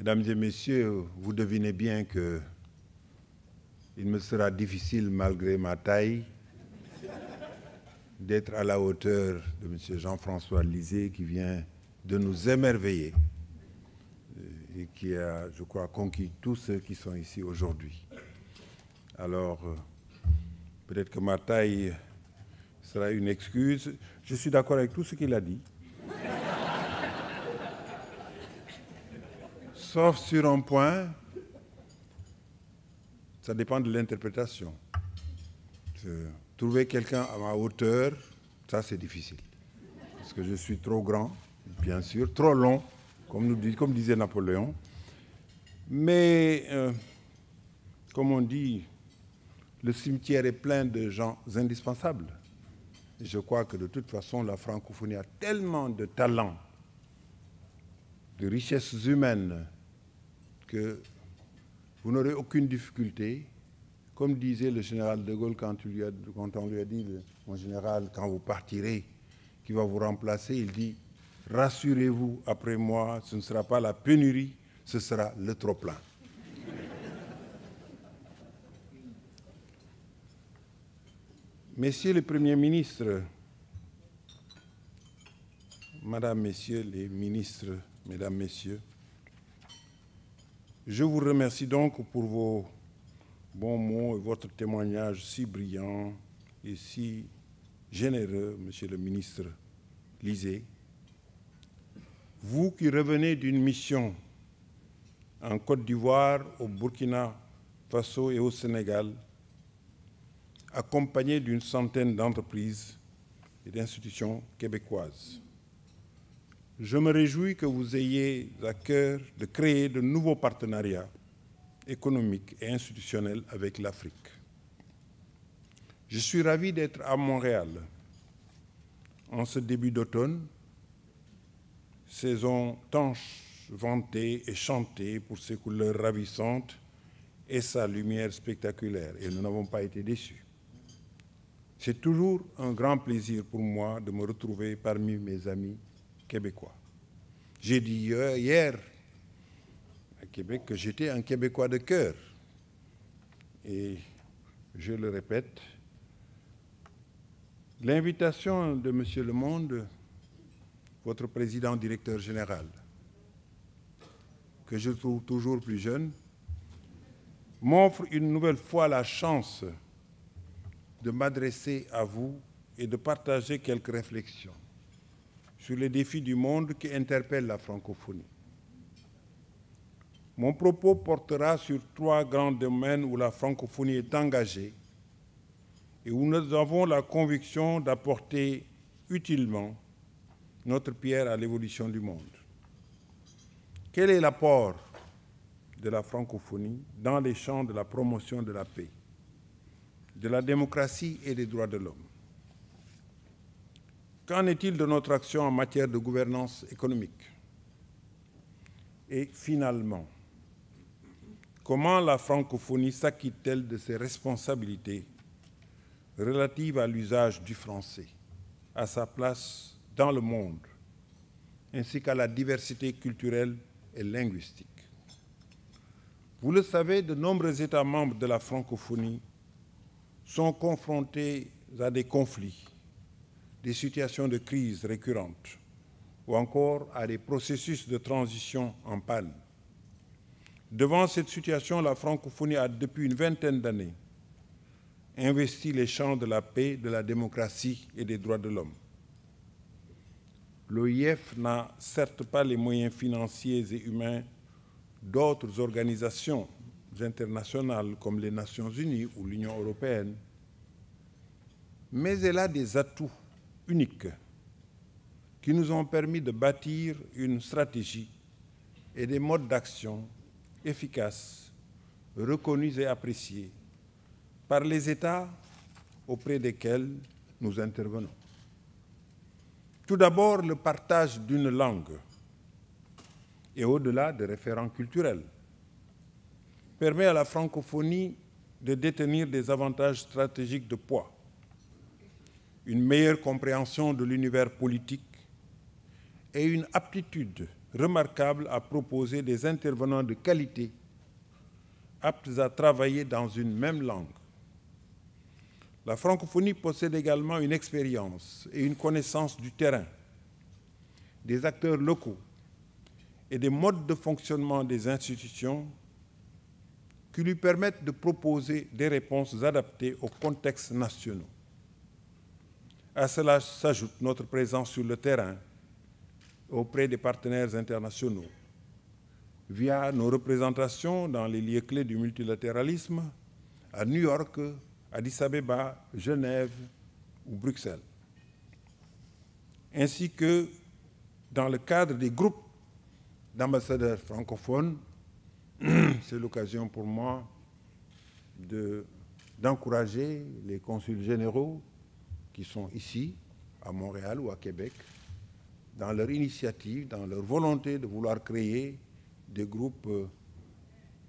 Mesdames et messieurs, vous devinez bien que il me sera difficile, malgré ma taille, d'être à la hauteur de M. Jean-François Lisée, qui vient de nous émerveiller et qui a, je crois, conquis tous ceux qui sont ici aujourd'hui. Alors, peut-être que ma taille sera une excuse. Je suis d'accord avec tout ce qu'il a dit. Sauf sur un point, ça dépend de l'interprétation. Trouver quelqu'un à ma hauteur, ça c'est difficile. Parce que je suis trop grand, bien sûr, trop long, comme disait Napoléon. Mais, comme on dit, le cimetière est plein de gens indispensables. Et je crois que de toute façon, la francophonie a tellement de talents, de richesses humaines, que vous n'aurez aucune difficulté. Comme disait le général de Gaulle quand on lui a dit, mon général, quand vous partirez, qui va vous remplacer, il dit, rassurez-vous, après moi, ce ne sera pas la pénurie, ce sera le trop-plein. Messieurs les premiers ministres, Madame, Messieurs les ministres, Mesdames, Messieurs, je vous remercie donc pour vos bons mots et votre témoignage si brillant et si généreux, Monsieur le ministre Lisée. Vous qui revenez d'une mission en Côte d'Ivoire, au Burkina Faso et au Sénégal, accompagné d'une centaine d'entreprises et d'institutions québécoises. Je me réjouis que vous ayez à cœur de créer de nouveaux partenariats économiques et institutionnels avec l'Afrique. Je suis ravi d'être à Montréal en ce début d'automne, saison tant vantée et chantée pour ses couleurs ravissantes et sa lumière spectaculaire, et nous n'avons pas été déçus. C'est toujours un grand plaisir pour moi de me retrouver parmi mes amis québécois. J'ai dit hier à Québec que j'étais un Québécois de cœur. Et je le répète, l'invitation de M. Le Monde, votre président directeur général, que je trouve toujours plus jeune, m'offre une nouvelle fois la chance de m'adresser à vous et de partager quelques réflexions sur les défis du monde qui interpellent la francophonie. Mon propos portera sur 3 grands domaines où la francophonie est engagée et où nous avons la conviction d'apporter utilement notre pierre à l'évolution du monde. Quel est l'apport de la francophonie dans les champs de la promotion de la paix, de la démocratie et des droits de l'homme? Qu'en est-il de notre action en matière de gouvernance économique? Et finalement, comment la francophonie s'acquitte-t-elle de ses responsabilités relatives à l'usage du français, à sa place dans le monde, ainsi qu'à la diversité culturelle et linguistique? Vous le savez, de nombreux États membres de la francophonie sont confrontés à des conflits, des situations de crise récurrentes ou encore à des processus de transition en panne. Devant cette situation, la francophonie a, depuis une vingtaine d'années, investi les champs de la paix, de la démocratie et des droits de l'homme. L'OIF n'a certes pas les moyens financiers et humains d'autres organisations internationales comme les Nations Unies ou l'Union européenne, mais elle a des atouts uniques qui nous ont permis de bâtir une stratégie et des modes d'action efficaces, reconnus et appréciés par les États auprès desquels nous intervenons. Tout d'abord, le partage d'une langue et au-delà des référents culturels permet à la francophonie de détenir des avantages stratégiques de poids, une meilleure compréhension de l'univers politique et une aptitude remarquable à proposer des intervenants de qualité aptes à travailler dans une même langue. La francophonie possède également une expérience et une connaissance du terrain, des acteurs locaux et des modes de fonctionnement des institutions qui lui permettent de proposer des réponses adaptées aux contextes nationaux. À cela s'ajoute notre présence sur le terrain auprès des partenaires internationaux, via nos représentations dans les lieux clés du multilatéralisme à New York, Addis Abeba, Genève ou Bruxelles, ainsi que dans le cadre des groupes d'ambassadeurs francophones. C'est l'occasion pour moi d'encourager les consuls généraux qui sont ici, à Montréal ou à Québec, dans leur initiative, dans leur volonté de vouloir créer des groupes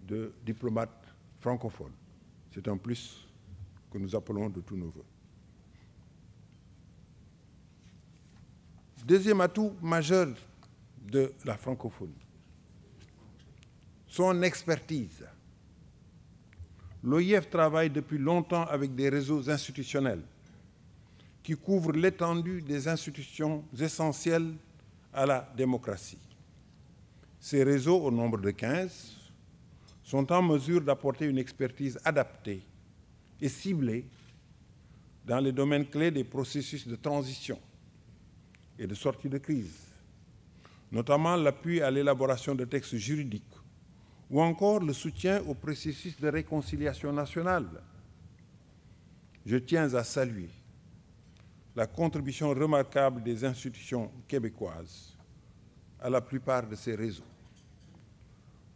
de diplomates francophones. C'est un plus que nous appelons de tous nos vœux. Deuxième atout majeur de la francophonie, son expertise. L'OIF travaille depuis longtemps avec des réseaux institutionnels qui couvrent l'étendue des institutions essentielles à la démocratie. Ces réseaux, au nombre de 15, sont en mesure d'apporter une expertise adaptée et ciblée dans les domaines clés des processus de transition et de sortie de crise, notamment l'appui à l'élaboration de textes juridiques ou encore le soutien au processus de réconciliation nationale. Je tiens à saluer la contribution remarquable des institutions québécoises à la plupart de ces réseaux.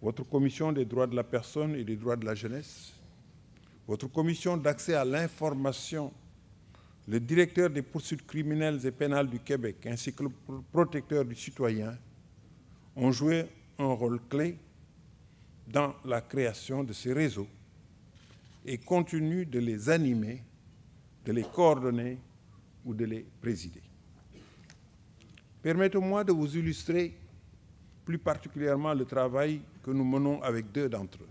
Votre commission des droits de la personne et des droits de la jeunesse, votre commission d'accès à l'information, le directeur des poursuites criminelles et pénales du Québec, ainsi que le protecteur du citoyen, ont joué un rôle clé dans la création de ces réseaux et continuent de les animer, de les coordonner ou de les présider. Permettez-moi de vous illustrer plus particulièrement le travail que nous menons avec deux d'entre eux.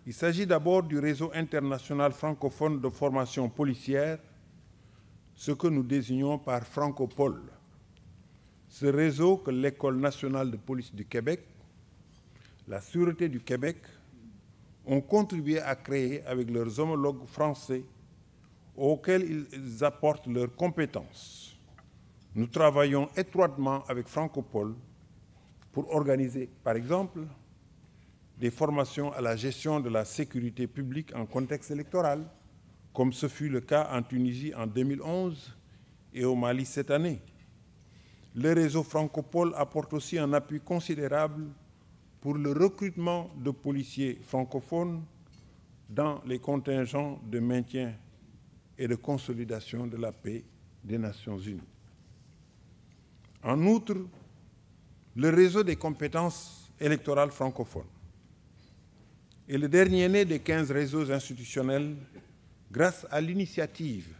Il s'agit d'abord du réseau international francophone de formation policière, ce que nous désignons par Francopol. Ce réseau que l'École nationale de police du Québec, la Sûreté du Québec, ont contribué à créer avec leurs homologues français auxquels ils apportent leurs compétences. Nous travaillons étroitement avec Francopol pour organiser, par exemple, des formations à la gestion de la sécurité publique en contexte électoral, comme ce fut le cas en Tunisie en 2011 et au Mali cette année. Le réseau Francopol apporte aussi un appui considérable pour le recrutement de policiers francophones dans les contingents de maintien et de consolidation de la paix des Nations Unies. En outre, le réseau des compétences électorales francophones est le dernier né des 15 réseaux institutionnels grâce à l'initiative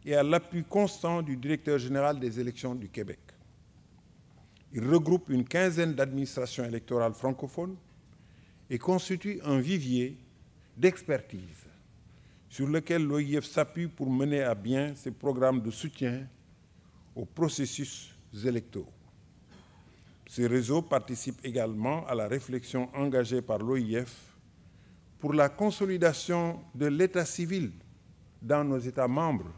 et à l'appui constant du directeur général des élections du Québec. Il regroupe une quinzaine d'administrations électorales francophones et constitue un vivier d'expertise sur lequel l'OIF s'appuie pour mener à bien ses programmes de soutien aux processus électoraux. Ces réseaux participent également à la réflexion engagée par l'OIF pour la consolidation de l'état civil dans nos États membres,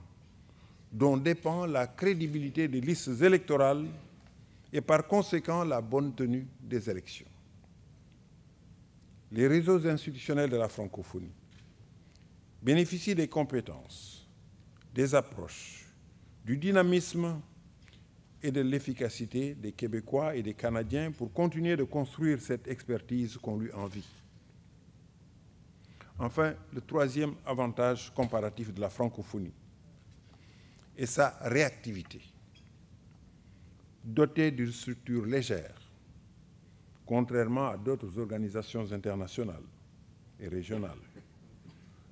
dont dépend la crédibilité des listes électorales et par conséquent la bonne tenue des élections. Les réseaux institutionnels de la francophonie bénéficient des compétences, des approches, du dynamisme et de l'efficacité des Québécois et des Canadiens pour continuer de construire cette expertise qu'on lui envie. Enfin, le troisième avantage comparatif de la francophonie est sa réactivité. Dotée d'une structure légère, contrairement à d'autres organisations internationales et régionales,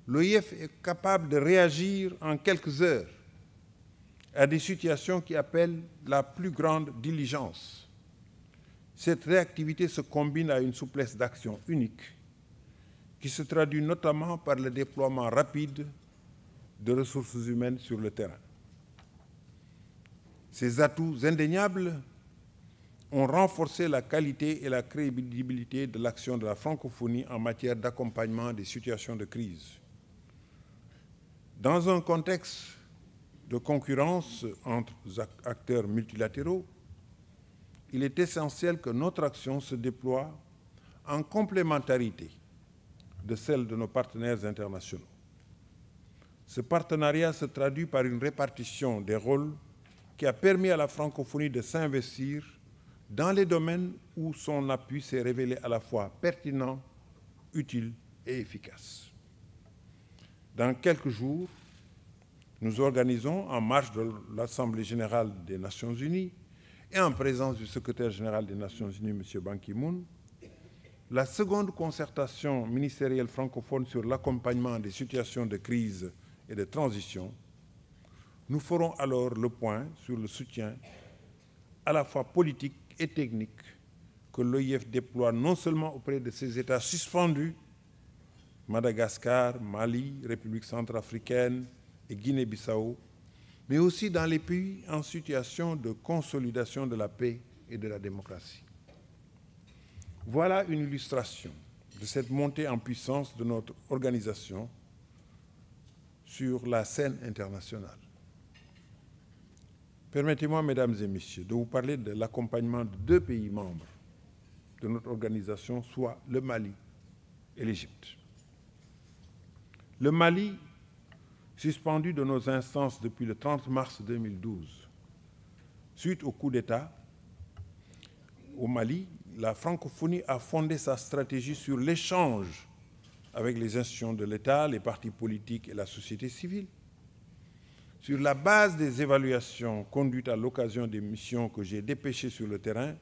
l'OIF est capable de réagir en quelques heures à des situations qui appellent la plus grande diligence Cette réactivité se combine à une souplesse d'action unique qui se traduit notamment par le déploiement rapide de ressources humaines sur le terrain. Ces atouts indéniables ont renforcé la qualité et la crédibilité de l'action de la francophonie en matière d'accompagnement des situations de crise. Dans un contexte de concurrence entre acteurs multilatéraux, il est essentiel que notre action se déploie en complémentarité de celle de nos partenaires internationaux. Ce partenariat se traduit par une répartition des rôles qui a permis à la francophonie de s'investir dans les domaines où son appui s'est révélé à la fois pertinent, utile et efficace. Dans quelques jours, nous organisons, en marge de l'Assemblée générale des Nations unies et en présence du secrétaire général des Nations unies, M. Ban Ki-moon, la seconde concertation ministérielle francophone sur l'accompagnement des situations de crise et de transition. Nous ferons alors le point sur le soutien à la fois politique et technique que l'OIF déploie non seulement auprès de ses États suspendus, Madagascar, Mali, République centrafricaine et Guinée-Bissau, mais aussi dans les pays en situation de consolidation de la paix et de la démocratie. Voilà une illustration de cette montée en puissance de notre organisation sur la scène internationale. Permettez-moi, mesdames et messieurs, de vous parler de l'accompagnement de deux pays membres de notre organisation, soit le Mali et l'Égypte. Le Mali, suspendu de nos instances depuis le 30 mars 2012, suite au coup d'État au Mali, la francophonie a fondé sa stratégie sur l'échange avec les institutions de l'État, les partis politiques et la société civile. Sur la base des évaluations conduites à l'occasion des missions que j'ai dépêchées sur le terrain,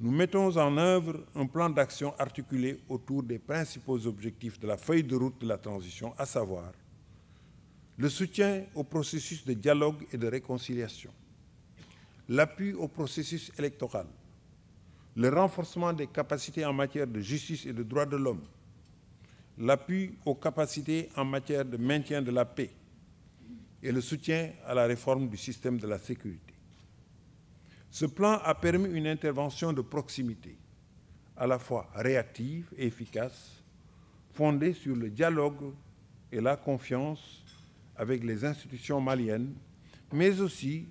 nous mettons en œuvre un plan d'action articulé autour des principaux objectifs de la feuille de route de la transition, à savoir le soutien au processus de dialogue et de réconciliation, l'appui au processus électoral, le renforcement des capacités en matière de justice et de droits de l'homme, l'appui aux capacités en matière de maintien de la paix et le soutien à la réforme du système de la sécurité. Ce plan a permis une intervention de proximité, à la fois réactive et efficace, fondée sur le dialogue et la confiance avec les institutions maliennes, mais aussi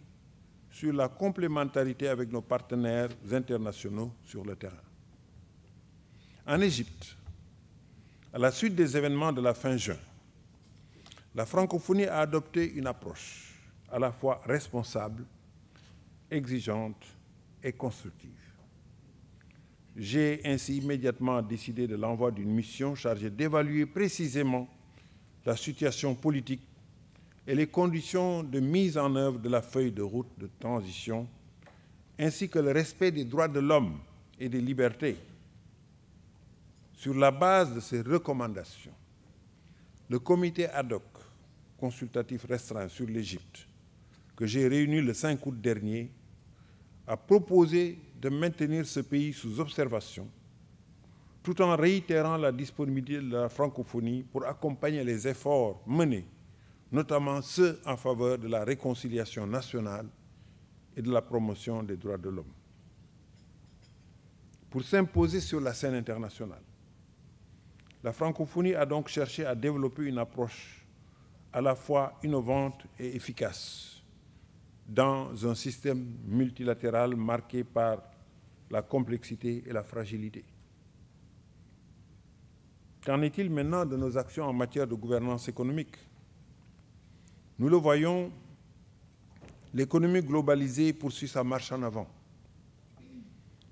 sur la complémentarité avec nos partenaires internationaux sur le terrain. En Égypte, à la suite des événements de la fin juin, la francophonie a adopté une approche à la fois responsable, exigeante et constructive. J'ai ainsi immédiatement décidé de l'envoi d'une mission chargée d'évaluer précisément la situation politique et les conditions de mise en œuvre de la feuille de route de transition, ainsi que le respect des droits de l'homme et des libertés. Sur la base de ces recommandations, le comité ad hoc consultatif restreint sur l'Égypte, que j'ai réuni le 5 août dernier, a proposé de maintenir ce pays sous observation, tout en réitérant la disponibilité de la francophonie pour accompagner les efforts menés, notamment ceux en faveur de la réconciliation nationale et de la promotion des droits de l'homme. Pour s'imposer sur la scène internationale, la francophonie a donc cherché à développer une approche à la fois innovante et efficace dans un système multilatéral marqué par la complexité et la fragilité. Qu'en est-il maintenant de nos actions en matière de gouvernance économique? Nous le voyons, l'économie globalisée poursuit sa marche en avant.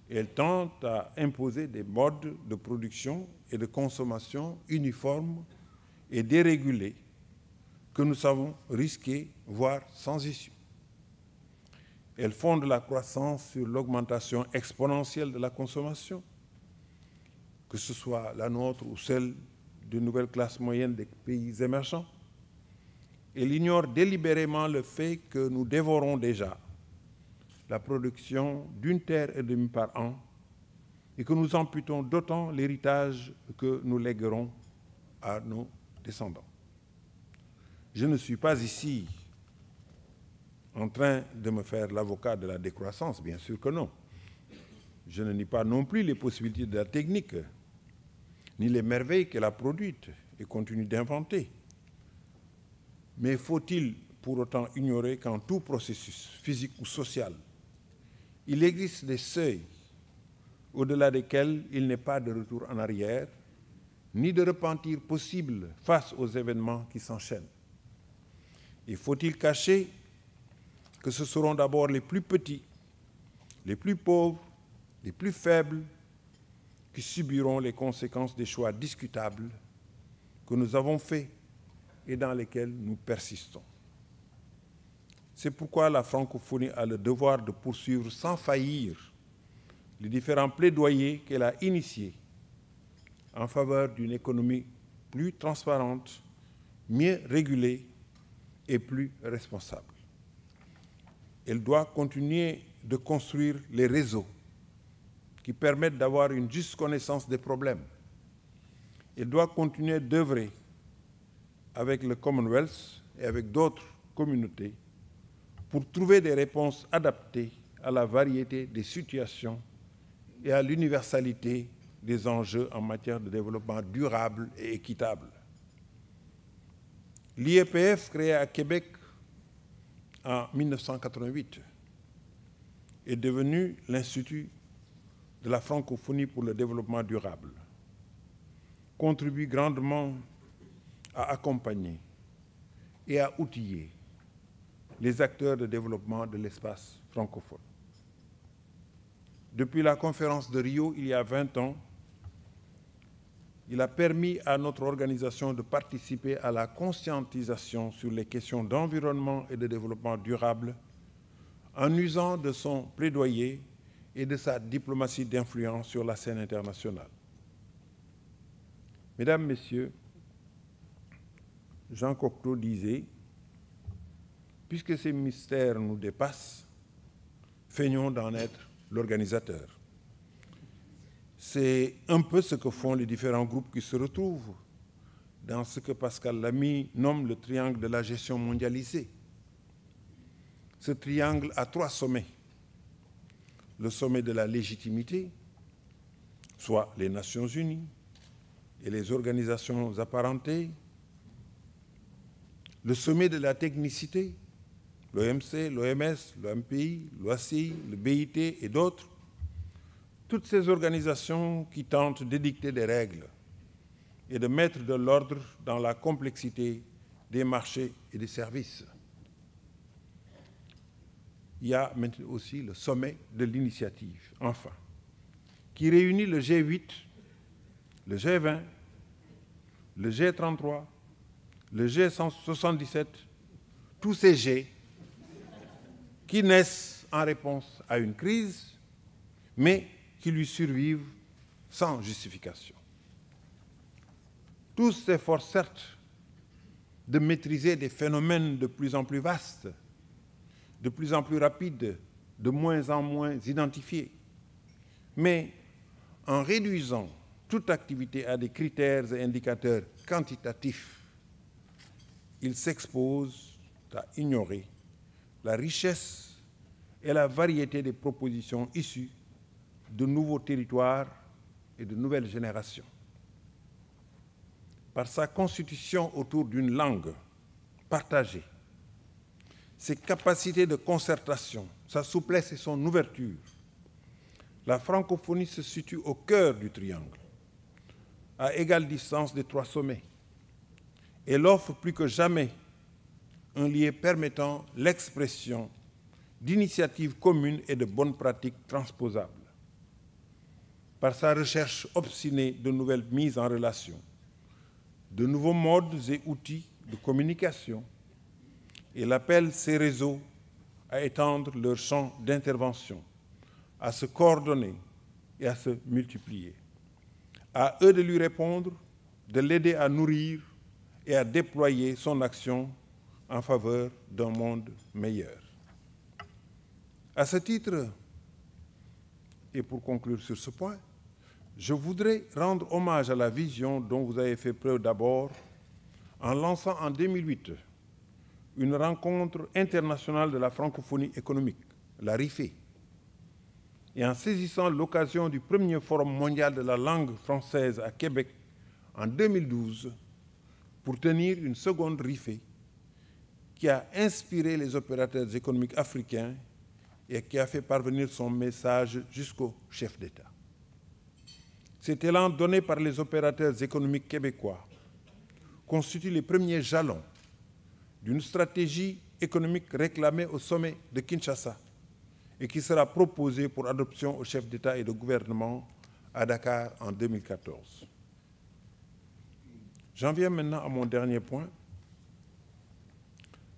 Elle tente à imposer des modes de production et de consommation uniformes et dérégulés que nous savons risquer, voire sans issue. Elle fonde la croissance sur l'augmentation exponentielle de la consommation, que ce soit la nôtre ou celle de nouvelles classes moyennes des pays émergents. Elle ignore délibérément le fait que nous dévorons déjà la production d'1,5 terre par an et que nous amputons d'autant l'héritage que nous léguerons à nos descendants. Je ne suis pas ici en train de me faire l'avocat de la décroissance, bien sûr que non. Je ne nie pas non plus les possibilités de la technique, ni les merveilles qu'elle a produites et continue d'inventer. Mais faut-il pour autant ignorer qu'en tout processus, physique ou social, il existe des seuils au-delà desquels il n'est pas de retour en arrière, ni de repentir possible face aux événements qui s'enchaînent. Et faut-il cacher que ce seront d'abord les plus petits, les plus pauvres, les plus faibles qui subiront les conséquences des choix discutables que nous avons faits et dans lesquels nous persistons. C'est pourquoi la francophonie a le devoir de poursuivre sans faillir les différents plaidoyers qu'elle a initiés en faveur d'une économie plus transparente, mieux régulée et plus responsable. Elle doit continuer de construire les réseaux qui permettent d'avoir une juste connaissance des problèmes. Elle doit continuer d'œuvrer avec le Commonwealth et avec d'autres communautés pour trouver des réponses adaptées à la variété des situations et à l'universalité des enjeux en matière de développement durable et équitable. L'IEPF, créé à Québec en 1988, est devenu l'Institut de la francophonie pour le développement durable, contribue grandement à accompagner et à outiller les acteurs de développement de l'espace francophone. Depuis la conférence de Rio, il y a 20 ans, il a permis à notre organisation de participer à la conscientisation sur les questions d'environnement et de développement durable en usant de son plaidoyer et de sa diplomatie d'influence sur la scène internationale. Mesdames, Messieurs, Jean Cocteau disait « Puisque ces mystères nous dépassent, feignons d'en être l'organisateur ». C'est un peu ce que font les différents groupes qui se retrouvent dans ce que Pascal Lamy nomme le triangle de la gestion mondialisée. Ce triangle a 3 sommets. Le sommet de la légitimité, soit les Nations Unies et les organisations apparentées. Le sommet de la technicité, l'OMC, l'OMS, l'OMPI, l'OACI, le BIT et d'autres. Toutes ces organisations qui tentent d'édicter des règles et de mettre de l'ordre dans la complexité des marchés et des services. Il y a maintenant aussi le sommet de l'initiative, enfin, qui réunit le G8, le G20, le G33, le G177, tous ces G qui naissent en réponse à une crise, mais qui lui survivent sans justification. Tous s'efforcent certes de maîtriser des phénomènes de plus en plus vastes, de plus en plus rapides, de moins en moins identifiés, mais en réduisant toute activité à des critères et indicateurs quantitatifs, ils s'exposent à ignorer la richesse et la variété des propositions issues de nouveaux territoires et de nouvelles générations. Par sa constitution autour d'une langue partagée, ses capacités de concertation, sa souplesse et son ouverture, la francophonie se situe au cœur du triangle, à égale distance des 3 sommets. Elle offre plus que jamais un lieu permettant l'expression d'initiatives communes et de bonnes pratiques transposables. Par sa recherche obstinée de nouvelles mises en relation, de nouveaux modes et outils de communication, elle appelle ces réseaux à étendre leur champ d'intervention, à se coordonner et à se multiplier. À eux de lui répondre, de l'aider à nourrir et à déployer son action en faveur d'un monde meilleur. À ce titre, et pour conclure sur ce point, je voudrais rendre hommage à la vision dont vous avez fait preuve d'abord en lançant en 2008 une rencontre internationale de la francophonie économique, la RIFE, et en saisissant l'occasion du premier forum mondial de la langue française à Québec en 2012 pour tenir une seconde RIFE qui a inspiré les opérateurs économiques africains et qui a fait parvenir son message jusqu'au chef d'État. Cet élan donné par les opérateurs économiques québécois constitue les premiers jalons d'une stratégie économique réclamée au sommet de Kinshasa et qui sera proposée pour adoption au chef d'État et de gouvernement à Dakar en 2014. J'en viens maintenant à mon dernier point.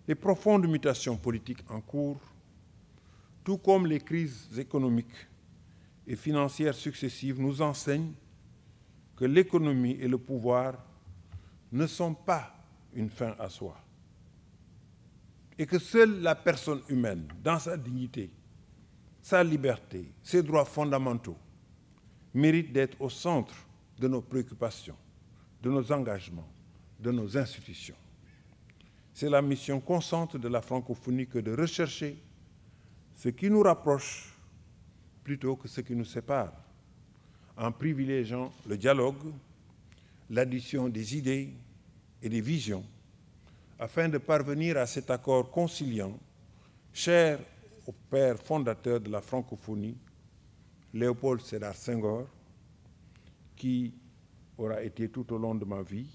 Les profondes mutations politiques en cours, tout comme les crises économiques et financières successives, nous enseignent que l'économie et le pouvoir ne sont pas une fin à soi et que seule la personne humaine, dans sa dignité, sa liberté, ses droits fondamentaux, mérite d'être au centre de nos préoccupations, de nos engagements, de nos institutions. C'est la mission constante de la francophonie que de rechercher ce qui nous rapproche plutôt que ce qui nous sépare, en privilégiant le dialogue, l'addition des idées et des visions, afin de parvenir à cet accord conciliant, cher au père fondateur de la francophonie, Léopold Sédar Senghor, qui aura été tout au long de ma vie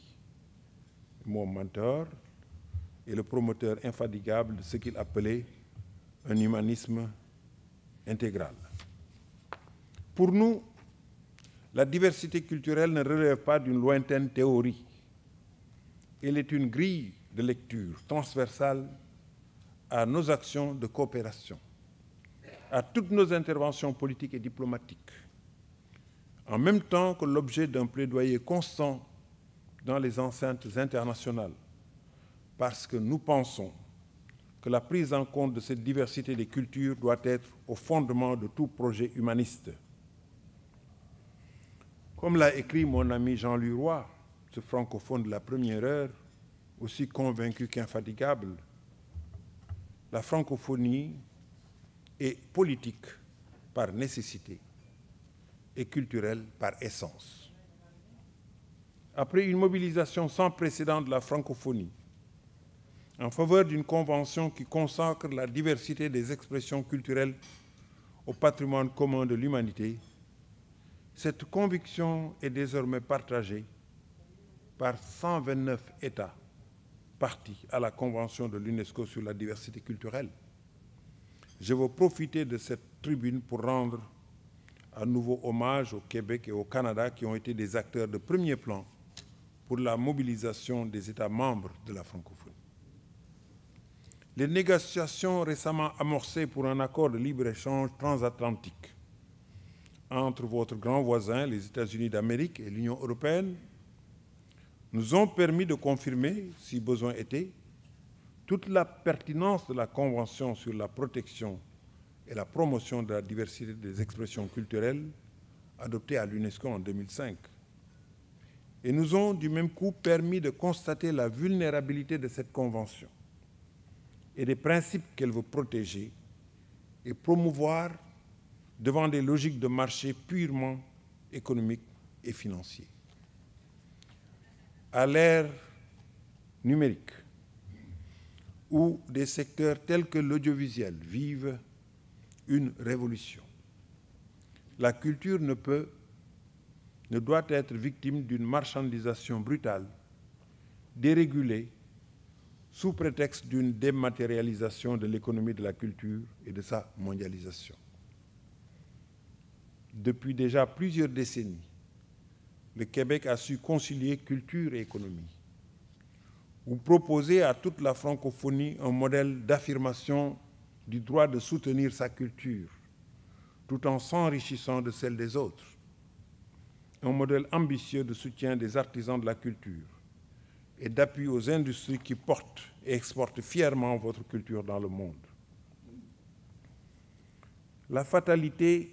mon mentor et le promoteur infatigable de ce qu'il appelait un humanisme intégral. Pour nous, la diversité culturelle ne relève pas d'une lointaine théorie. Elle est une grille de lecture transversale à nos actions de coopération, à toutes nos interventions politiques et diplomatiques, en même temps que l'objet d'un plaidoyer constant dans les enceintes internationales, parce que nous pensons que la prise en compte de cette diversité des cultures doit être au fondement de tout projet humaniste. Comme l'a écrit mon ami Jean-Louis Roy, ce francophone de la première heure, aussi convaincu qu'infatigable, la francophonie est politique par nécessité et culturelle par essence. Après une mobilisation sans précédent de la francophonie en faveur d'une convention qui consacre la diversité des expressions culturelles au patrimoine commun de l'humanité, cette conviction est désormais partagée par 129 États partis à la Convention de l'UNESCO sur la diversité culturelle. Je veux profiter de cette tribune pour rendre à nouveau hommage au Québec et au Canada qui ont été des acteurs de premier plan pour la mobilisation des États membres de la francophonie. Les négociations récemment amorcées pour un accord de libre-échange transatlantique entre votre grand voisin, les États-Unis d'Amérique, et l'Union européenne, nous ont permis de confirmer, si besoin était, toute la pertinence de la Convention sur la protection et la promotion de la diversité des expressions culturelles adoptée à l'UNESCO en 2005. Et nous ont du même coup permis de constater la vulnérabilité de cette Convention et des principes qu'elle veut protéger et promouvoir devant des logiques de marché purement économiques et financiers. À l'ère numérique, où des secteurs tels que l'audiovisuel vivent une révolution, la culture ne doit être victime d'une marchandisation brutale, dérégulée, sous prétexte d'une dématérialisation de l'économie de la culture et de sa mondialisation. Depuis déjà plusieurs décennies, le Québec a su concilier culture et économie, ou proposer à toute la francophonie un modèle d'affirmation du droit de soutenir sa culture, tout en s'enrichissant de celle des autres. Un modèle ambitieux de soutien des artisans de la culture et d'appui aux industries qui portent et exportent fièrement votre culture dans le monde. La fatalité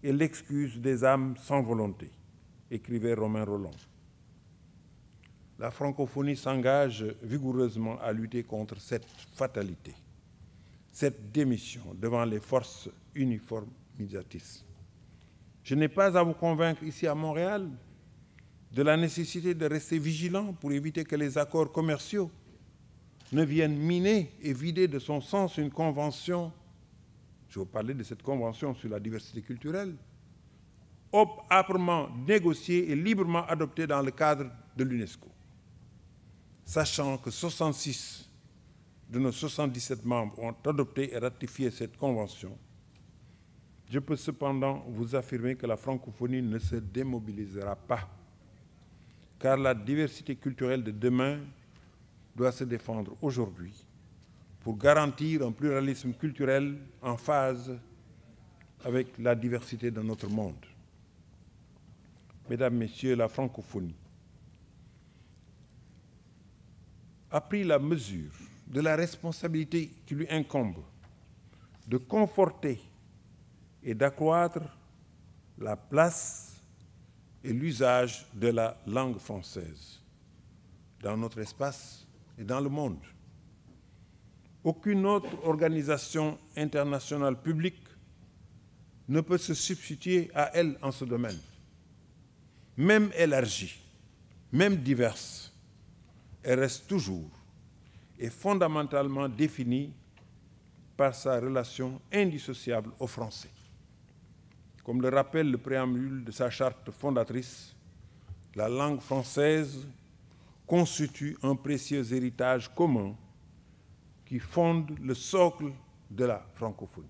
est l'excuse des âmes sans volonté, écrivait Romain Rolland. La francophonie s'engage vigoureusement à lutter contre cette fatalité, cette démission devant les forces uniformisatrices. Je n'ai pas à vous convaincre ici à Montréal de la nécessité de rester vigilant pour éviter que les accords commerciaux ne viennent miner et vider de son sens une convention, je vous parlais de cette convention sur la diversité culturelle, âprement négociée et librement adoptée dans le cadre de l'UNESCO. Sachant que 66 de nos 77 membres ont adopté et ratifié cette convention, je peux cependant vous affirmer que la francophonie ne se démobilisera pas, car la diversité culturelle de demain doit se défendre aujourd'hui pour garantir un pluralisme culturel en phase avec la diversité de notre monde. Mesdames, Messieurs, la francophonie a pris la mesure de la responsabilité qui lui incombe de conforter et d'accroître la place et l'usage de la langue française dans notre espace et dans le monde. Aucune autre organisation internationale publique ne peut se substituer à elle en ce domaine. Même élargie, même diverse, elle reste toujours et fondamentalement définie par sa relation indissociable au français. Comme le rappelle le préambule de sa charte fondatrice, la langue française constitue un précieux héritage commun qui fonde le socle de la francophonie.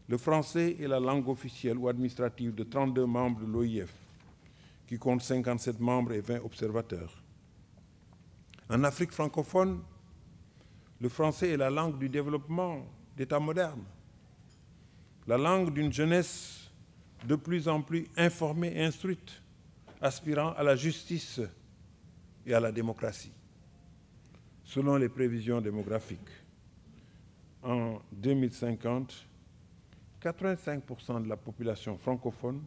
Le français est la langue officielle ou administrative de 32 membres de l'OIF, qui compte 57 membres et 20 observateurs. En Afrique francophone, le français est la langue du développement d'États modernes, la langue d'une jeunesse de plus en plus informée et instruite, aspirant à la justice et à la démocratie. Selon les prévisions démographiques, en 2050, 85% de la population francophone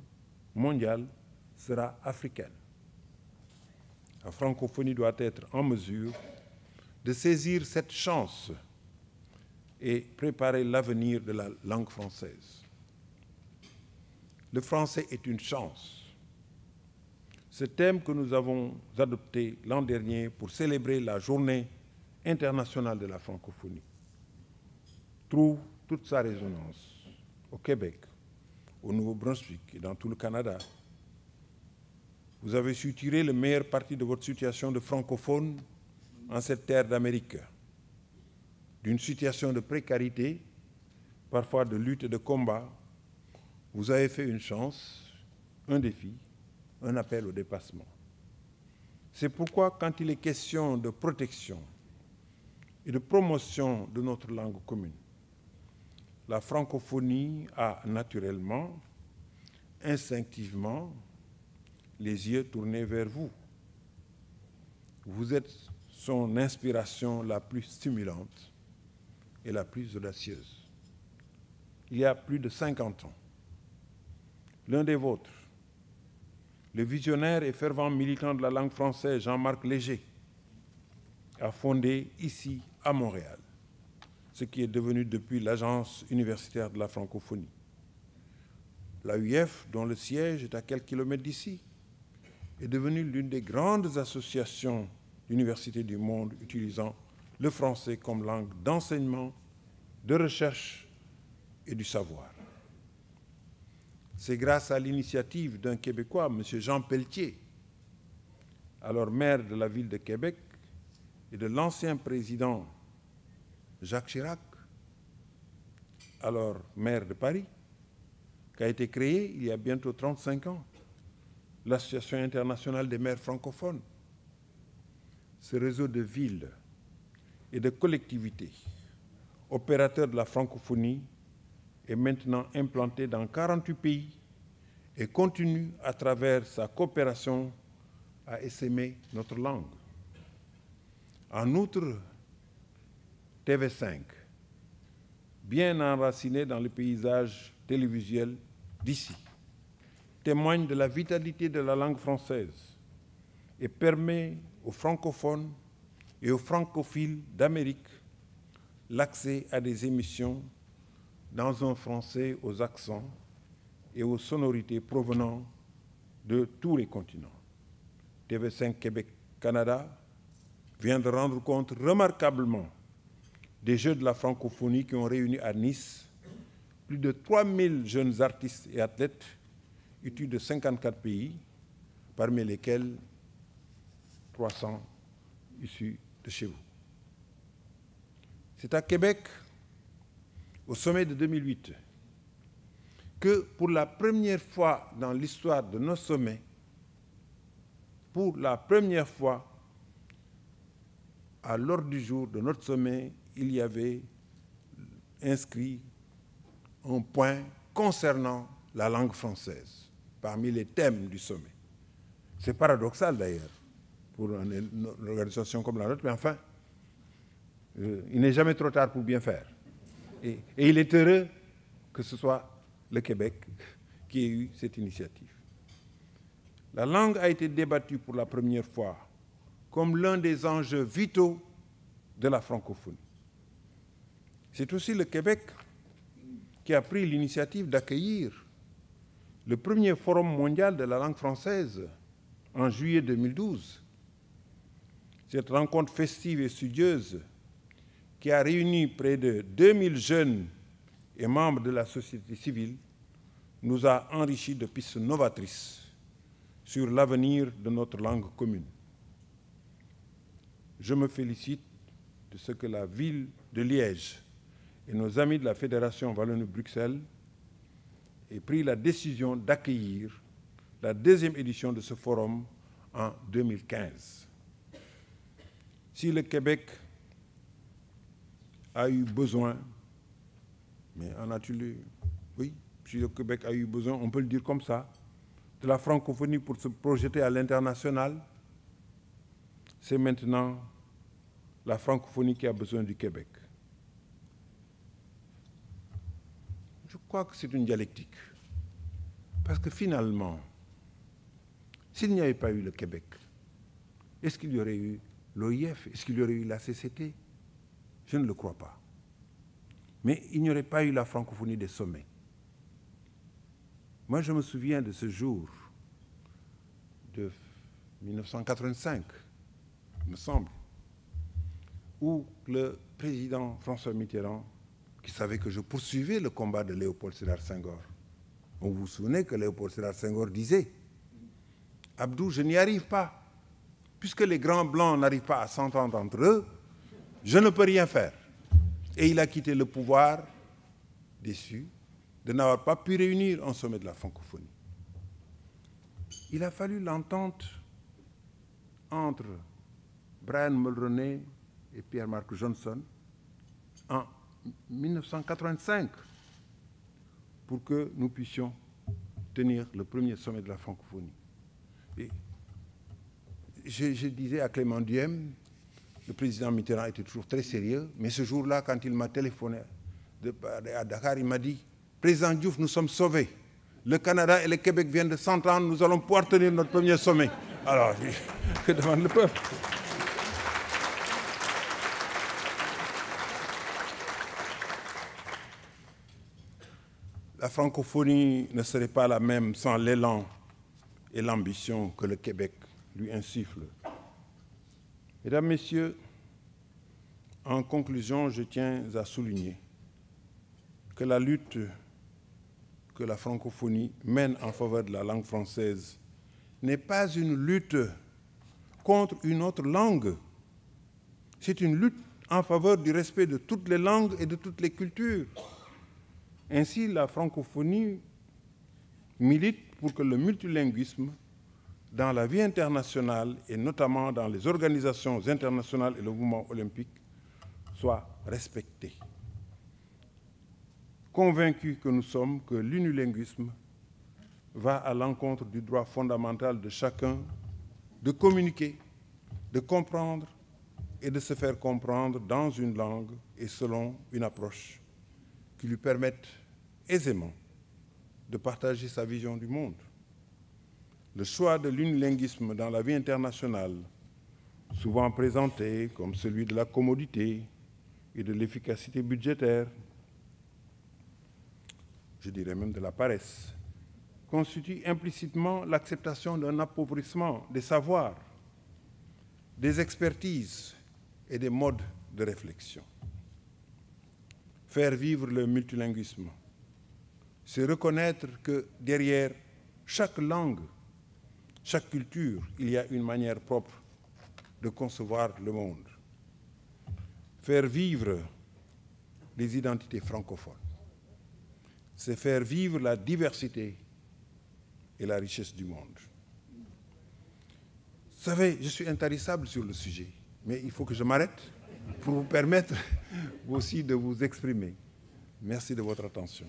mondiale sera africaine. La francophonie doit être en mesure de saisir cette chance et préparer l'avenir de la langue française. Le français est une chance. Ce thème que nous avons adopté l'an dernier pour célébrer la Journée internationale de la francophonie trouve toute sa résonance au Québec, au Nouveau-Brunswick et dans tout le Canada. Vous avez su tirer le meilleur parti de votre situation de francophone en cette terre d'Amérique, d'une situation de précarité, parfois de lutte et de combat. Vous avez fait une chance, un défi, un appel au dépassement. C'est pourquoi, quand il est question de protection et de promotion de notre langue commune, la francophonie a naturellement, instinctivement, les yeux tournés vers vous. Vous êtes son inspiration la plus stimulante et la plus audacieuse. Il y a plus de 50 ans, l'un des vôtres, le visionnaire et fervent militant de la langue française Jean-Marc Léger, a fondé ici, à Montréal, ce qui est devenu depuis l'Agence universitaire de la francophonie. L'AUF, dont le siège est à quelques kilomètres d'ici, est devenue l'une des grandes associations d'universités du monde utilisant le français comme langue d'enseignement, de recherche et du savoir. C'est grâce à l'initiative d'un Québécois, M. Jean Pelletier, alors maire de la ville de Québec, et de l'ancien président Jacques Chirac, alors maire de Paris, qu'a été créée il y a bientôt 35 ans l'Association internationale des maires francophones. Ce réseau de villes et de collectivités, opérateurs de la francophonie, est maintenant implanté dans 48 pays et continue à travers sa coopération à essaimer notre langue. En outre, TV5, bien enraciné dans le paysage télévisuel d'ici témoigne de la vitalité de la langue française et permet aux francophones et aux francophiles d'Amérique l'accès à des émissions dans un français aux accents et aux sonorités provenant de tous les continents. TV5 Québec-Canada vient de rendre compte remarquablement des Jeux de la francophonie qui ont réuni à Nice plus de 3000 jeunes artistes et athlètes issus de 54 pays, parmi lesquels 300 issus de chez vous. C'est à Québec, au sommet de 2008, que pour la première fois dans l'histoire de nos sommets, pour la première fois à l'ordre du jour de notre sommet, il y avait inscrit un point concernant la langue française parmi les thèmes du sommet. C'est paradoxal d'ailleurs pour une organisation comme la nôtre, mais enfin, il n'est jamais trop tard pour bien faire. Et il est heureux que ce soit le Québec qui ait eu cette initiative. La langue a été débattue pour la première fois comme l'un des enjeux vitaux de la francophonie. C'est aussi le Québec qui a pris l'initiative d'accueillir le premier forum mondial de la langue française en juillet 2012. Cette rencontre festive et studieuse qui a réuni près de 2000 jeunes et membres de la société civile nous a enrichis de pistes novatrices sur l'avenir de notre langue commune. Je me félicite de ce que la ville de Liège et nos amis de la Fédération Wallonie-Bruxelles aient pris la décision d'accueillir la deuxième édition de ce forum en 2015. Si le Québec a eu besoin, mais en a-t-il eu? Oui, si le Québec a eu besoin, on peut le dire comme ça, de la francophonie pour se projeter à l'international, c'est maintenant la francophonie qui a besoin du Québec. Je crois que c'est une dialectique. Parce que finalement, s'il n'y avait pas eu le Québec, est-ce qu'il y aurait eu l'OIF? Est-ce qu'il y aurait eu la CCT? Je ne le crois pas. Mais il n'y aurait pas eu la francophonie des sommets. Moi, je me souviens de ce jour de 1985, il me semble, où le président François Mitterrand, qui savait que je poursuivais le combat de Léopold Sédar Senghor, vous vous souvenez que Léopold Sédar Senghor disait « Abdou, je n'y arrive pas. Puisque les grands blancs n'arrivent pas à s'entendre entre eux, je ne peux rien faire. » Et il a quitté le pouvoir déçu de n'avoir pas pu réunir un sommet de la francophonie. Il a fallu l'entente entre Brian Mulroney et Pierre-Marc Johnson en 1985 pour que nous puissions tenir le premier sommet de la francophonie. Et je disais à Clément Diem, le président Mitterrand était toujours très sérieux, mais ce jour-là, quand il m'a téléphoné à Dakar, il m'a dit « Président Diouf, nous sommes sauvés. Le Canada et le Québec viennent de s'entendre, nous allons pouvoir tenir notre premier sommet. » Alors, que demande le peuple? La francophonie ne serait pas la même sans l'élan et l'ambition que le Québec lui insuffle. Mesdames, Messieurs, en conclusion, je tiens à souligner que la lutte que la francophonie mène en faveur de la langue française n'est pas une lutte contre une autre langue. C'est une lutte en faveur du respect de toutes les langues et de toutes les cultures. Ainsi, la francophonie milite pour que le multilinguisme dans la vie internationale et notamment dans les organisations internationales et le mouvement olympique soit respecté. Convaincus que nous sommes que l'unilinguisme va à l'encontre du droit fondamental de chacun de communiquer, de comprendre et de se faire comprendre dans une langue et selon une approche qui lui permette aisément de partager sa vision du monde. Le choix de l'unilinguisme dans la vie internationale, souvent présenté comme celui de la commodité et de l'efficacité budgétaire, je dirais même de la paresse, constitue implicitement l'acceptation d'un appauvrissement des savoirs, des expertises et des modes de réflexion. Faire vivre le multilinguisme, c'est reconnaître que derrière chaque langue, chaque culture, il y a une manière propre de concevoir le monde. Faire vivre les identités francophones, c'est faire vivre la diversité et la richesse du monde. Vous savez, je suis intarissable sur le sujet, mais il faut que je m'arrête pour vous permettre aussi de vous exprimer. Merci de votre attention.